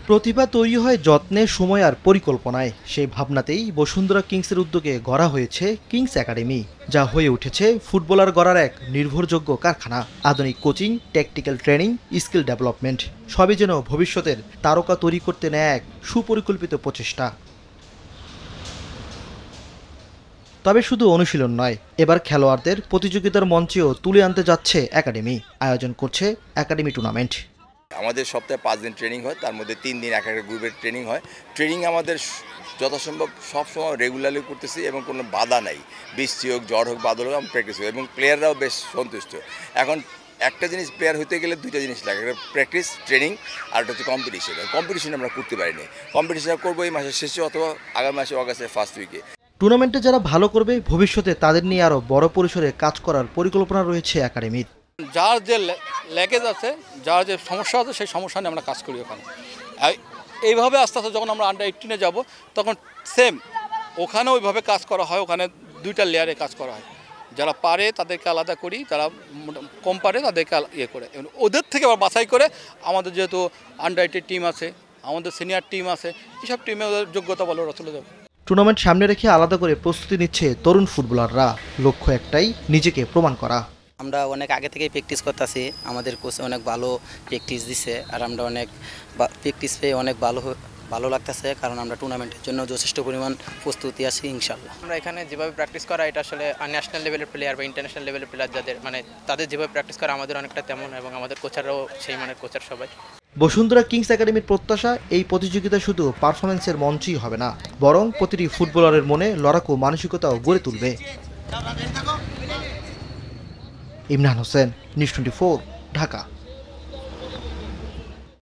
প্রতিভা তৈরি হয় যত্নে, সময় আর পরিকল্পনায়। সেই ভাবনাতেই বসুন্ধরা কিংসের উদ্যোগে গড়া হয়েছে কিংস একাডেমি, যা হয়ে উঠেছে ফুটবলার গড়ার এক নির্ভরযোগ্য কারখানা। আধুনিক coaching, tactical training, skill development সবই যেন ভবিষ্যতের তারকা তৈরি করতে নেয় এক সুপরিকল্পিত প্রচেষ্টা। তবে শুধু অনুশীলন নয়, এবার খেলোয়াড়দের প্রতিযোগিতার মঞ্চেও তুলে আনতে যাচ্ছে একাডেমি। আয়োজন করছে একাডেমি টুর্নামেন্ট। আমাদের সপ্তাহে 5 দিন ট্রেনিং হয়, তার মধ্যে 3 দিন এক একটা গ্রুপের ট্রেনিং হয়। ট্রেনিং আমাদের যথাসম্ভব সবসময় রেগুলারলি করতেছি এবং কোনো বাধা নাই। বৃষ্টি হোক, ঝড় হোক, বাদল হোক, আমরা প্র্যাকটিস করি এবং প্লেয়াররাও বেশ সন্তুষ্ট। এখন একটা জিনিস প্লেয়ার হতে গেলে দুইটা জিনিস লাগে, একটা প্র্যাকটিস, ট্রেনিং, আর একটা হচ্ছে কম্পিটিশন। কম্পিটিশন আমরা করতে পারিনি। কম্পিটিশন করবো এই মাসের শেষে অথবা আগামী মাসে অগাস্টের ফার্স্ট উইকে। টুর্নামেন্টে যারা ভালো করবে, ভবিষ্যতে তাদের নিয়ে আরও বড় পরিসরে কাজ করার পরিকল্পনা রয়েছে একাডেমির। যার যে ল্যাকেজ আছে, যার যে সমস্যা আছে, সেই সমস্যা নিয়ে আমরা কাজ করি ওখানে। এইভাবে আস্তে আস্তে যখন আমরা আন্ডার 18-এ যাবো, তখন সেম ওখানে ওইভাবে কাজ করা হয়। ওখানে 2টা লেয়ারে কাজ করা হয়। যারা পারে তাদেরকে আলাদা করি, যারা কম পারে তাদেরকে ইয়ে করে, ওদের থেকে আবার বাছাই করে আমাদের যেহেতু আন্ডার 18 টিম আছে, আমাদের সিনিয়র টিম আছে, এইসব টিমে ওদের যোগ্যতা বলে ওরা চলে যাবে। টুর্নামেন্ট সামনে রেখে আলাদা করে প্রস্তুতি নিচ্ছে তরুণ ফুটবলাররা। লক্ষ্য একটাই, নিজেকে প্রমাণ করা। আমরা অনেক আগে থেকেই প্র্যাকটিস করতেছি, আমাদের কোচ অনেক ভালো প্র্যাকটিস দিছে, আর আমরা অনেক প্র্যাকটিস পেয়ে অনেক ভালো লাগতেছে, কারণ আমরা টুর্নামেন্টের জন্য যথেষ্ট পরিমাণ প্রস্তুতি আছি ইনশাল্লাহ। আমরা এখানে যেভাবে প্র্যাকটিস করা, এটা আসলে ন্যাশনাল লেভেলের প্লেয়ার বা ইন্টারন্যাশনাল লেভেলের প্লেয়ার যাদের তাদের যেভাবে প্র্যাকটিস করা আমাদের অনেকটা তেমন, এবং আমাদের কোচাররাও সেই মানের কোচার সবাই। বসুন্ধরা কিংস একাডেমির প্রত্যাশা, এই প্রতিযোগিতা শুধু পারফরমেন্সের মঞ্চই হবে না, বরং প্রতিটি ফুটবলারের মনে লড়াকু মানসিকতাও গড়ে তুলবে। ইমরান হোসেন, নিউজ 24, ঢাকা।